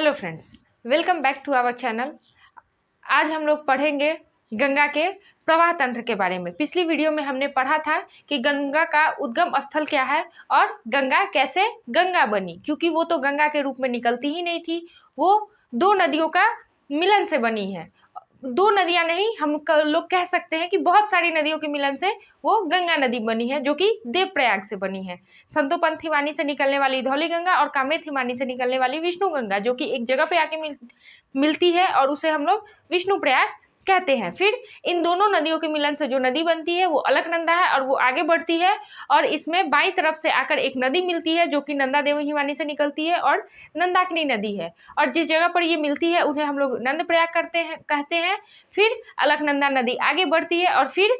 Hello friends, welcome back to our channel. आज हम लोग पढ़ेंगे गंगा के प्रवाह तंत्र के बारे में। पिछली वीडियो में हमने पढ़ा था कि गंगा का उद्गम स्थल क्या है और गंगा कैसे गंगा बनी, क्योंकि वो तो गंगा के रूप में निकलती ही नहीं थी, वो दो नदियों का मिलन से बनी है। दो नदियां नहीं, हम लोग कह सकते हैं कि बहुत सारी नदियों के मिलन से वो गंगा नदी बनी है, जो कि देवप्रयाग से बनी है। संतोपंथी वाणी से निकलने वाली धौली गंगा और कामेथी वाणी से निकलने वाली विष्णु गंगा, जो कि एक जगह पे आके मिलती है और उसे हम लोग विष्णु प्रयाग कहते हैं। फिर इन दोनों नदियों के मिलन से जो नदी बनती है वो अलकनंदा है और वो आगे बढ़ती है और इसमें बाईं तरफ से आकर एक नदी मिलती है जो कि नंदा देवही वाणी से निकलती है और नंदाकिनी नदी है। और जिस जगह पर ये मिलती है उन्हें हम लोग नंद प्रयाग कहते हैं। फिर अलकनंदा नदी आगे बढ़ती है और फिर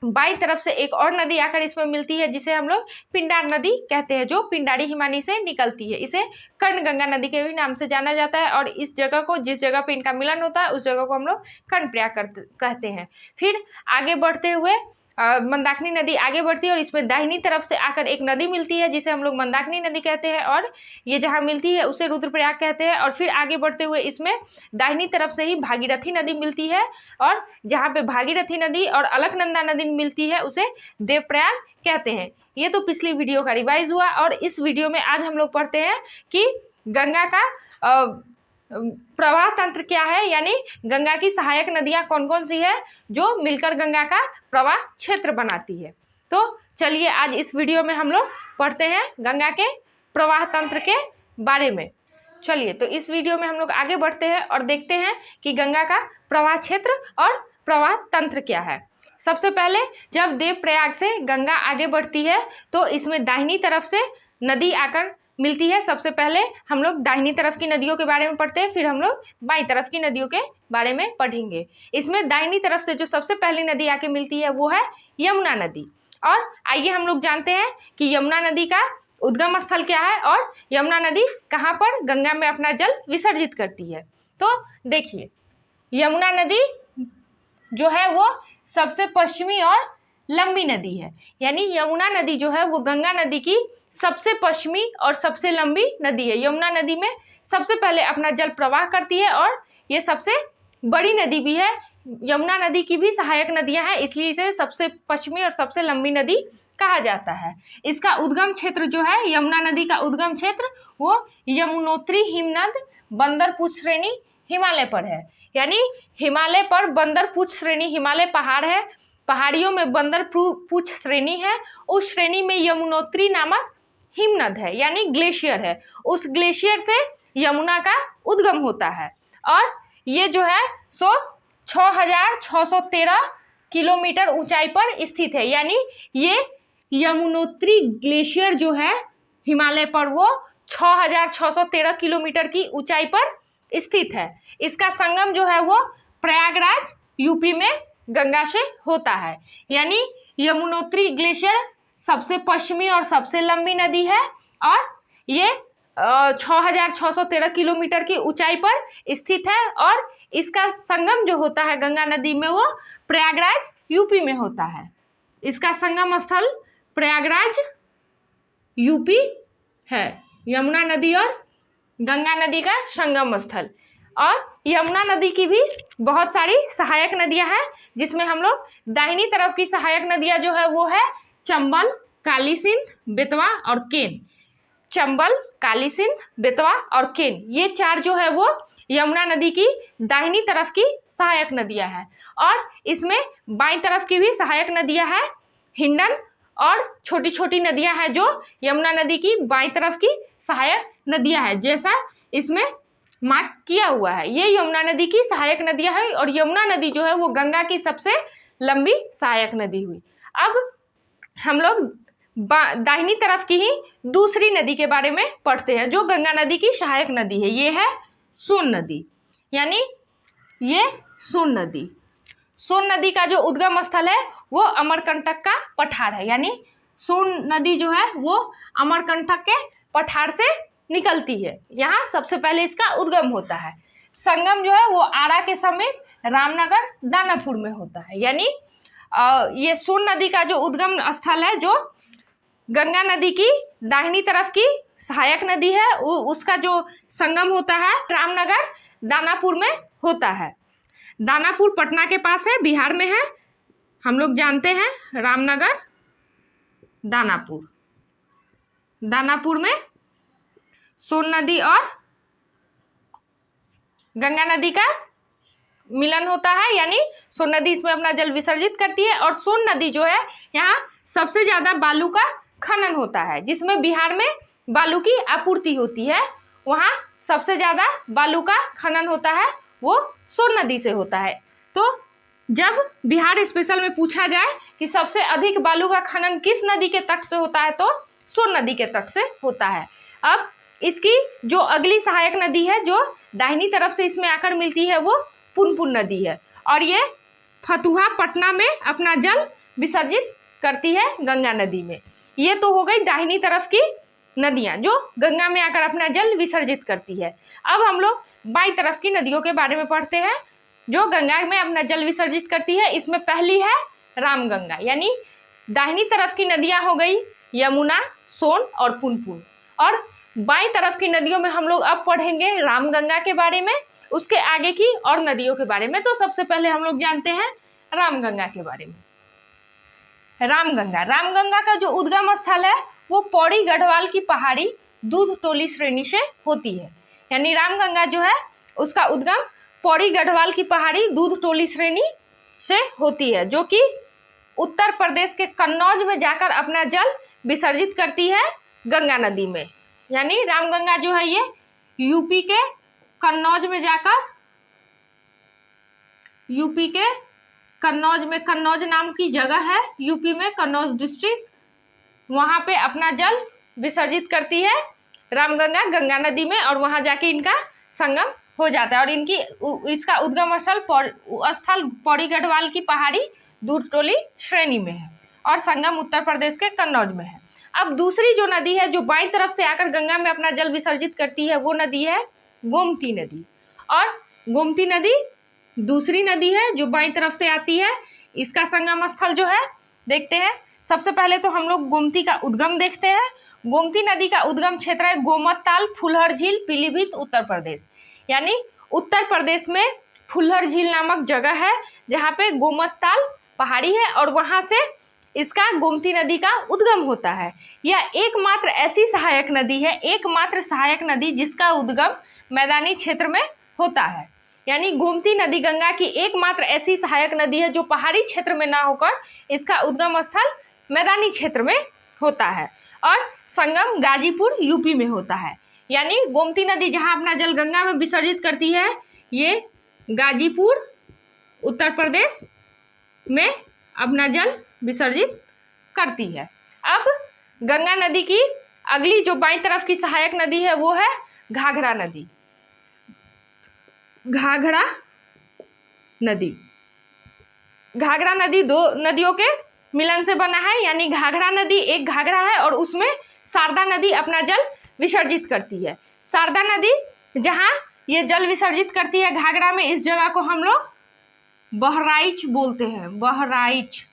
बाईं तरफ से एक और नदी आकर इसमें मिलती है जिसे हम लोग पिंडार नदी कहते हैं, जो पिंडारी हिमानी से निकलती है। इसे कर्ण गंगा नदी के भी नाम से जाना जाता है और इस जगह को, जिस जगह पे इनका मिलन होता है, उस जगह को हम लोग कर्ण प्रयाग कहते हैं। फिर आगे बढ़ते हुए मंदाकिनी नदी आगे बढ़ती है और इसमें दाहिनी तरफ से आकर एक नदी मिलती है जिसे हम लोग मंदाकिनी नदी कहते हैं और ये जहाँ मिलती है उसे रुद्रप्रयाग कहते हैं। और फिर आगे बढ़ते हुए इसमें दाहिनी तरफ से ही भागीरथी नदी मिलती है और जहाँ पे भागीरथी नदी और अलकनंदा नदी मिलती है उसे देवप्रयाग कहते हैं। ये तो पिछली वीडियो का रिवाइज हुआ और इस वीडियो में आज हम लोग पढ़ते हैं कि गंगा का प्रवाह तंत्र क्या है, यानी गंगा की सहायक नदियां कौन कौन सी है जो मिलकर गंगा का प्रवाह क्षेत्र बनाती है। तो चलिए आज इस वीडियो में हम लोग पढ़ते हैं गंगा के प्रवाह तंत्र के बारे में। चलिए तो इस वीडियो में हम लोग आगे बढ़ते हैं और देखते हैं कि गंगा का प्रवाह क्षेत्र और प्रवाह तंत्र क्या है। सबसे पहले जब देवप्रयाग से गंगा आगे बढ़ती है तो इसमें दाहिनी तरफ से नदी आकर मिलती है। सबसे पहले हम लोग दाहिनी तरफ की नदियों के बारे में पढ़ते हैं, फिर हम लोग बाईं तरफ की नदियों के बारे में पढ़ेंगे। इसमें दाहिनी तरफ से जो सबसे पहली नदी आके मिलती है वो है यमुना नदी। और आइए हम लोग जानते हैं कि यमुना नदी का उद्गम स्थल क्या है और यमुना नदी कहाँ पर गंगा में अपना जल विसर्जित करती है। तो देखिए, यमुना नदी जो है वो सबसे पश्चिमी और लंबी नदी है, यानी यमुना नदी जो है वो गंगा नदी की सबसे पश्चिमी और सबसे लंबी नदी है। यमुना नदी में सबसे पहले अपना जल प्रवाह करती है और ये सबसे बड़ी नदी भी है। यमुना नदी की भी सहायक नदियां हैं, इसलिए इसे सबसे पश्चिमी और सबसे लंबी नदी कहा जाता है। इसका उद्गम क्षेत्र जो है, यमुना नदी का उद्गम क्षेत्र वो यमुनोत्री हिमनद बंदरपूछ श्रेणी हिमालय पर है, यानी हिमालय पर बंदरपूछ श्रेणी हिमालय पहाड़ है, पहाड़ियों में बंदरपूछ श्रेणी है, उस श्रेणी में यमुनोत्री नामक हिमनद है, यानी ग्लेशियर है। उस ग्लेशियर से यमुना का उद्गम होता है और ये जो है 6,613 किलोमीटर ऊंचाई पर स्थित है, यानी ये यमुनोत्री ग्लेशियर जो है हिमालय पर वो 6,613 किलोमीटर की ऊंचाई पर स्थित है। इसका संगम जो है वो प्रयागराज यूपी में गंगा से होता है, यानी यमुनोत्री ग्लेशियर सबसे पश्चिमी और सबसे लंबी नदी है और ये 6,613 किलोमीटर की ऊंचाई पर स्थित है और इसका संगम जो होता है गंगा नदी में वो प्रयागराज यूपी में होता है। इसका संगम स्थल प्रयागराज यूपी है, यमुना नदी और गंगा नदी का संगम स्थल। और यमुना नदी की भी बहुत सारी सहायक नदियां हैं, जिसमें हम लोग दाहिनी तरफ की सहायक नदियां जो है वो है चंबल, काली सिंध, बेतवा और केन। चंबल, काली सिंध, बेतवा और केन, ये चार जो है वो यमुना नदी की दाहिनी तरफ की सहायक नदियां हैं। और इसमें बाईं तरफ की भी सहायक नदियां हैं, हिंडन और छोटी छोटी नदियां हैं जो यमुना नदी की बाईं तरफ की सहायक नदियां हैं, जैसा इसमें मार्क किया हुआ है। ये यमुना नदी की सहायक नदियां हैं और यमुना नदी जो है वो गंगा की सबसे लंबी सहायक नदी हुई। अब हम लोग दाहिनी तरफ की ही दूसरी नदी के बारे में पढ़ते हैं जो गंगा नदी की सहायक नदी है। ये है सोन नदी, यानी ये सोन नदी। सोन नदी का जो उद्गम स्थल है वो अमरकंटक का पठार है, यानी सोन नदी जो है वो अमरकंटक के पठार से निकलती है। यहाँ सबसे पहले इसका उद्गम होता है। संगम जो है वो आरा के समीप रामनगर दानापुर में होता है, यानी ये सोन नदी का जो उद्गम स्थल है जो गंगा नदी की दाहिनी तरफ की सहायक नदी है उसका जो संगम होता है रामनगर दानापुर में होता है। दानापुर पटना के पास है, बिहार में है, हम लोग जानते हैं। रामनगर दानापुर, दानापुर में सोन नदी और गंगा नदी का मिलन होता है, यानी सोन नदी इसमें अपना जल विसर्जित करती है। और सोन नदी जो है यहाँ सबसे ज्यादा बालू का खनन होता है, जिसमें बिहार में बालू की आपूर्ति होती है, वहाँ सबसे ज्यादा बालू का खनन होता है वो सोन नदी से होता है। तो जब बिहार स्पेशल में पूछा जाए कि सबसे अधिक बालू का खनन किस नदी के तट से होता है, तो सोन नदी के तट से होता है। अब इसकी जो अगली सहायक नदी है जो दाहिनी तरफ से इसमें आकर मिलती है वो पुनपुन नदी है, और ये फतुहा पटना में अपना जल विसर्जित करती है गंगा नदी में। ये तो हो गई दाहिनी तरफ की नदियां जो गंगा में आकर अपना जल विसर्जित करती है। अब हम लोग बाईं तरफ की नदियों के बारे में पढ़ते हैं जो गंगा में अपना जल विसर्जित करती है। इसमें पहली है रामगंगा, यानी दाहिनी तरफ की नदियां हो गई यमुना, सोन और पुनपुन। और बाईं तरफ की नदियों में हम लोग अब पढ़ेंगे रामगंगा के बारे में, उसके आगे की और नदियों के बारे में। तो सबसे पहले हम लोग जानते हैं रामगंगा के बारे में। रामगंगा, रामगंगा का जो उद्गम स्थल है वो पौड़ी गढ़वाल की पहाड़ी दूध टोली श्रेणी से होती है। यानी रामगंगा जो है उसका उद्गम पौड़ी गढ़वाल की पहाड़ी दूध टोली श्रेणी से होती है, जो कि उत्तर प्रदेश के कन्नौज में जाकर अपना जल विसर्जित करती है गंगा नदी में। यानी रामगंगा जो है ये यूपी के कन्नौज में जाकर, यूपी के कन्नौज में, कन्नौज नाम की जगह है यूपी में, कन्नौज डिस्ट्रिक्ट, वहां पे अपना जल विसर्जित करती है रामगंगा गंगा नदी में, और वहां जाके इनका संगम हो जाता है। और इसका उद्गम स्थल पौड़ी गढ़वाल की पहाड़ी दूध टोली श्रेणी में है और संगम उत्तर प्रदेश के कन्नौज में है। अब दूसरी जो नदी है जो बाईं तरफ से आकर गंगा में अपना जल विसर्जित करती है वो नदी है गोमती नदी। और गोमती नदी दूसरी नदी है जो बाईं तरफ से आती है। इसका संगम स्थल जो है देखते हैं। सबसे पहले तो हम लोग गोमती का उद्गम देखते हैं। गोमती नदी का उद्गम क्षेत्र है गोमतताल, फुलहर झील, पीलीभीत, उत्तर प्रदेश। यानी उत्तर प्रदेश में फुलहर झील नामक जगह है जहाँ पे गोमतताल पहाड़ी है और वहां से इसका गोमती नदी का उद्गम होता है। यह एकमात्र ऐसी सहायक नदी है, एकमात्र सहायक नदी जिसका उद्गम मैदानी क्षेत्र में होता है। यानी गोमती नदी गंगा की एकमात्र ऐसी सहायक नदी है जो पहाड़ी क्षेत्र में ना होकर इसका उद्गम स्थल मैदानी क्षेत्र में होता है, और संगम गाजीपुर यूपी में होता है। यानी गोमती नदी जहां अपना जल गंगा में विसर्जित करती है ये गाजीपुर उत्तर प्रदेश में अपना जल विसर्जित करती है। अब गंगा नदी की अगली जो बाईं तरफ की सहायक नदी है वो है घाघरा नदी। घाघरा नदी, घाघरा नदी दो नदियों के मिलन से बना है। यानी घाघरा नदी एक घाघरा है और उसमें शारदा नदी अपना जल विसर्जित करती है। शारदा नदी जहां ये जल विसर्जित करती है घाघरा में, इस जगह को हम लोग बहराइच बोलते हैं। बहराइच,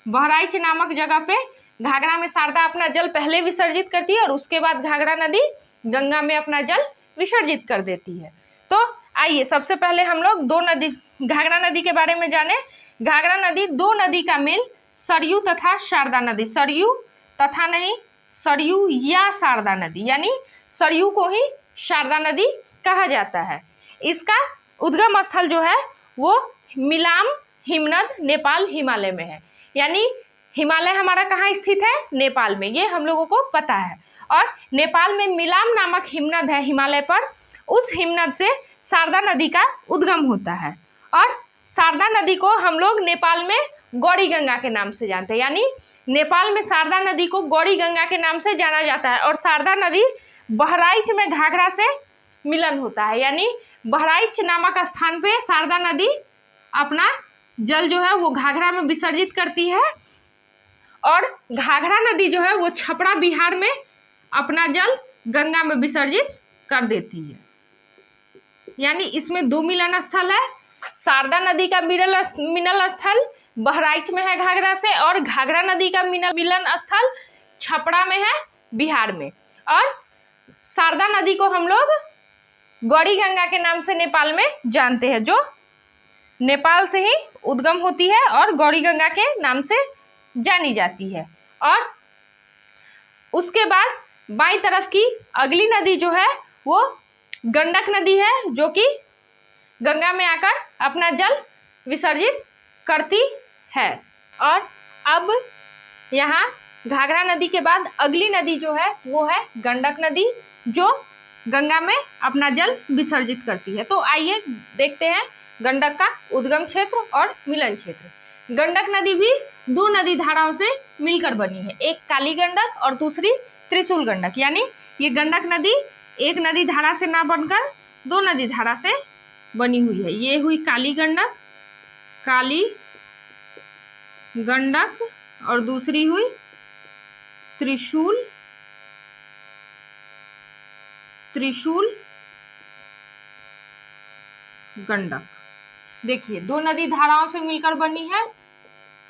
बहराइच नामक जगह पे घाघरा में शारदा अपना जल पहले विसर्जित करती है और उसके बाद घाघरा नदी गंगा में अपना जल विसर्जित कर देती है। तो आइए सबसे पहले हम लोग दो नदी, घाघरा नदी के बारे में जाने। घाघरा नदी दो नदी का मेल सरयू तथा शारदा नदी, सरयू तथा नहीं सरयू या शारदा नदी, यानी सरयू को ही शारदा नदी कहा जाता है। इसका उद्गम स्थल जो है वो मिलाम हिमनद नेपाल हिमालय में है। यानी हिमालय हमारा कहाँ स्थित है? नेपाल में, ये हम लोगों को पता है। और नेपाल में मिलाम नामक हिमनद है हिमालय पर, उस हिमनद से शारदा नदी का उद्गम होता है। और शारदा नदी को हम लोग नेपाल में गौरी गंगा के नाम से जानते हैं। यानी नेपाल में शारदा नदी को गौरी गंगा के नाम से जाना जाता है। और शारदा नदी बहराइच में घाघरा से मिलन होता है। यानी बहराइच नामक स्थान पे शारदा नदी अपना जल जो है वो घाघरा में विसर्जित करती है, और घाघरा नदी जो है वो छपरा बिहार में अपना जल गंगा में विसर्जित कर देती है। यानी इसमें दो मिलन स्थल है। शारदा नदी का मिलन स्थल बहराइच में है घाघरा से, और घाघरा नदी का मिलन स्थल छपरा में है बिहार में। और शारदा नदी को हम लोग गौरी गंगा के नाम से नेपाल में जानते हैं, जो नेपाल से ही उद्गम होती है और गौरी गंगा के नाम से जानी जाती है। और उसके बाद बाईं तरफ की अगली नदी जो है वो गंडक नदी है, जो कि गंगा में आकर अपना जल विसर्जित करती है। और अब यहाँ घाघरा नदी के बाद अगली नदी जो है वो है गंडक नदी, जो गंगा में अपना जल विसर्जित करती है। तो आइए देखते हैं गंडक का उद्गम क्षेत्र और मिलन क्षेत्र। गंडक नदी भी दो नदी धाराओं से मिलकर बनी है, एक काली गंडक और दूसरी त्रिशूल गंडक। यानी ये गंडक नदी एक नदी धारा से ना बनकर दो नदी धारा से बनी हुई है। ये हुई काली गंडक, काली गंडक, और दूसरी हुई त्रिशूल गंडक। देखिए दो नदी धाराओं से मिलकर बनी है,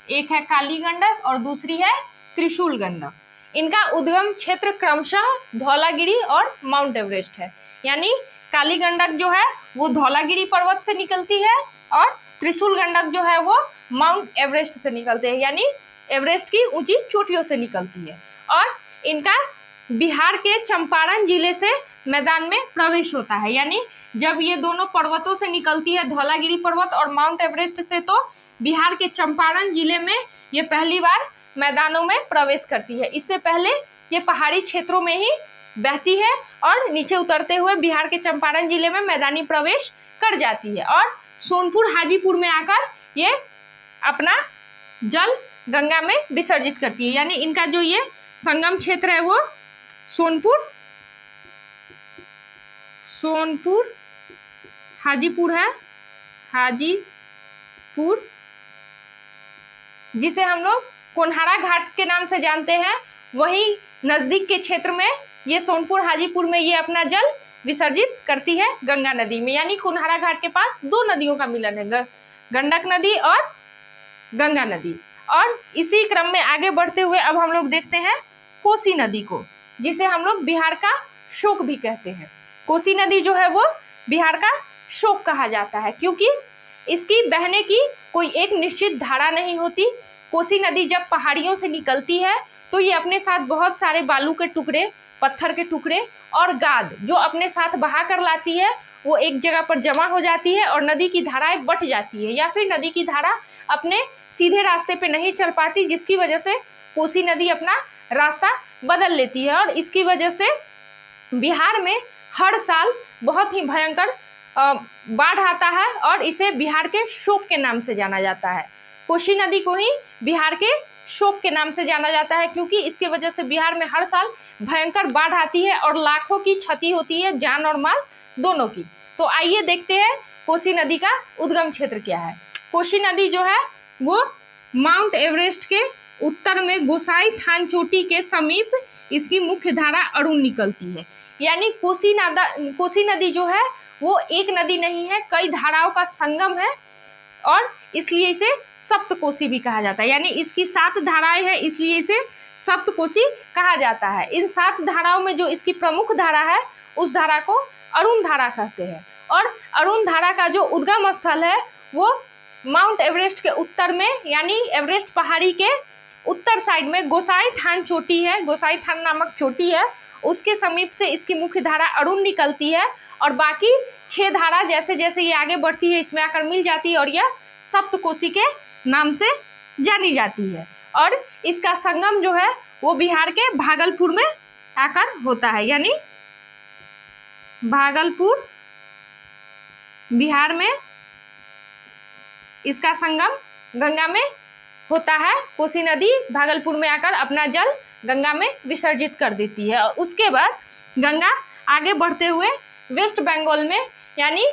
एक है काली गंडक और दूसरी है त्रिशूल गंडक। इनका उद्गम क्षेत्र क्रमशः धौलागिरी और माउंट एवरेस्ट है। यानी काली गंडक जो है वो धौलागिरी पर्वत से निकलती है और त्रिशूल गंडक जो है वो माउंट एवरेस्ट से निकलते हैं, यानी एवरेस्ट की ऊंची चोटियों से निकलती है। और इनका बिहार के चंपारण जिले से मैदान में प्रवेश होता है। यानी जब ये दोनों पर्वतों से निकलती है, धौलागिरी पर्वत और माउंट एवरेस्ट से, तो बिहार के चंपारण जिले में ये पहली बार मैदानों में प्रवेश करती है। इससे पहले ये पहाड़ी क्षेत्रों में ही बहती है और नीचे उतरते हुए बिहार के चंपारण जिले में मैदानी प्रवेश कर जाती है और सोनपुर हाजीपुर में आकर ये अपना जल गंगा में विसर्जित करती है। यानी इनका जो ये संगम क्षेत्र है वो सोनपुर हाजीपुर है, हाजीपुर, जिसे हम लोग कोन्हारा घाट के नाम से जानते हैं। वही नजदीक के क्षेत्र में ये सोनपुर हाजीपुर में ये अपना जल विसर्जित करती है गंगा नदी में। यानी कोन्हारा घाट के पास दो नदियों का मिलन है, गंडक नदी और गंगा नदी। और इसी क्रम में आगे बढ़ते हुए अब हम लोग देखते हैं कोसी नदी को, जिसे हम लोग बिहार का शोक भी कहते हैं। कोसी नदी जो है वो बिहार का शोक कहा जाता है, क्योंकि इसकी बहने की कोई एक निश्चित धारा नहीं होती। कोसी नदी जब पहाड़ियों से निकलती है तो ये अपने साथ बहुत सारे बालू के टुकड़े, पत्थर के टुकड़े और गाद जो अपने साथ बहा कर लाती है, वो एक जगह पर जमा हो जाती है और नदी की धाराएं बट जाती है, या फिर नदी की धारा अपने सीधे रास्ते पे नहीं चल पाती, जिसकी वजह से कोसी नदी अपना रास्ता बदल लेती है। और इसकी वजह से बिहार में हर साल बहुत ही भयंकर बाढ़ आता है और इसे बिहार के शोक के नाम से जाना जाता है। कोसी नदी को ही बिहार के शोक के नाम से जाना जाता है, क्योंकि इसके वजह से बिहार में हर साल भयंकर बाढ़ आती है और लाखों की क्षति होती है, जान और माल दोनों की। तो आइए देखते हैं कोसी नदी का उद्गम क्षेत्र क्या है। कोसी नदी जो है वो माउंट एवरेस्ट के उत्तर में गोसाई थान चोटी के समीप इसकी मुख्य धारा अरुण निकलती है। यानी कोसी नदी जो है वो एक नदी नहीं है, कई धाराओं का संगम है और इसलिए इसे सप्तकोसी भी कहा जाता है। यानी इसकी 7 धाराएं हैं, इसलिए इसे सप्तकोसी कहा जाता है। इन 7 धाराओं में जो इसकी प्रमुख धारा है उस धारा को अरुण धारा कहते हैं। और अरुण धारा का जो उद्गम स्थल है वो माउंट एवरेस्ट के उत्तर में, यानी एवरेस्ट पहाड़ी के उत्तर साइड में गोसाई थान चोटी है, गोसाई थान नामक चोटी है, उसके समीप से इसकी मुख्य धारा अरुण निकलती है और बाकी 6 धारा जैसे जैसे ये आगे बढ़ती है इसमें आकर मिल जाती है और यह सप्तकोसी के नाम से जानी जाती है। और इसका संगम जो है वो बिहार के भागलपुर में आकर होता है। यानी भागलपुर बिहार में इसका संगम गंगा में होता है। कोसी नदी भागलपुर में आकर अपना जल गंगा में विसर्जित कर देती है और उसके बाद गंगा आगे बढ़ते हुए वेस्ट बंगाल में, यानी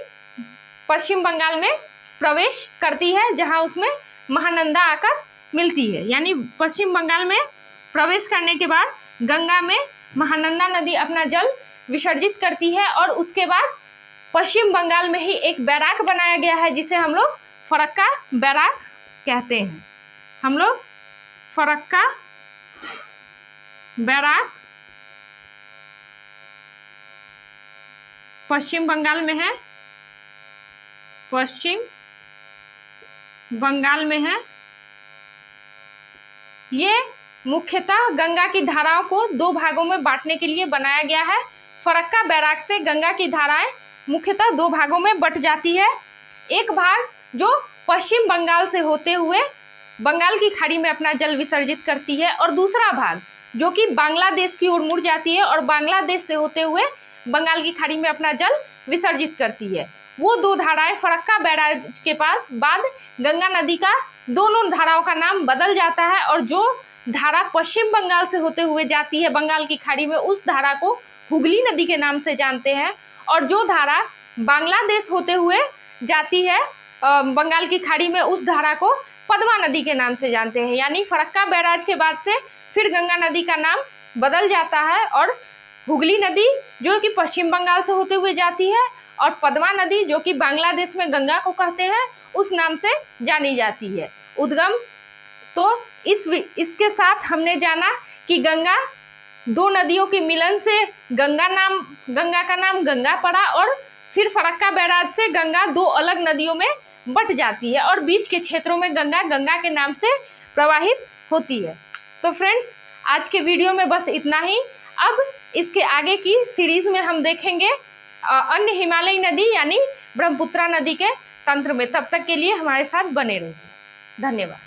पश्चिम बंगाल में प्रवेश करती है, जहां उसमें महानंदा आकर मिलती है। यानी पश्चिम बंगाल में प्रवेश करने के बाद गंगा में महानंदा नदी अपना जल विसर्जित करती है और उसके बाद पश्चिम बंगाल में ही एक बैराक बनाया गया है, जिसे हम लोग फरक्का बैराक कहते हैं। हम लोग फरक्का बैराक पश्चिम बंगाल में है, पश्चिम बंगाल में है। ये मुख्यतः गंगा की धाराओं को दो भागों में बांटने के लिए बनाया गया है। फरक्का बैराग से गंगा की धाराएं मुख्यतः दो भागों में बट जाती है। एक भाग जो पश्चिम बंगाल से होते हुए बंगाल की खाड़ी में अपना जल विसर्जित करती है, और दूसरा भाग जो कि बांग्लादेश की ओर मुड़ जाती है और बांग्लादेश से होते हुए बंगाल की खाड़ी में अपना जल विसर्जित करती है। वो दो धाराएं फरक्का बैराज के पास बाद गंगा नदी का दोनों धाराओं का नाम बदल जाता है, और जो धारा पश्चिम बंगाल से होते हुए जाती है बंगाल की खाड़ी में उस धारा को हुगली नदी के नाम से जानते हैं, और जो धारा बांग्लादेश होते हुए जाती है बंगाल की खाड़ी में उस धारा को पद्मा नदी के नाम से जानते हैं। यानी फरक्का बैराज के बाद से फिर गंगा नदी का नाम बदल जाता है, और हुगली नदी जो कि पश्चिम बंगाल से होते हुए जाती है और पद्मा नदी जो कि बांग्लादेश में गंगा को कहते हैं उस नाम से जानी जाती है। उद्गम तो इसके साथ हमने जाना कि गंगा दो नदियों के मिलन से गंगा का नाम गंगा पड़ा, और फिर फरक्का बैराज से गंगा दो अलग नदियों में बट जाती है और बीच के क्षेत्रों में गंगा के नाम से प्रवाहित होती है। तो फ्रेंड्स, आज के वीडियो में बस इतना ही। अब इसके आगे की सीरीज में हम देखेंगे अन्य हिमालयी नदी यानी ब्रह्मपुत्रा नदी के तंत्र में। तब तक के लिए हमारे साथ बने रहिए। धन्यवाद।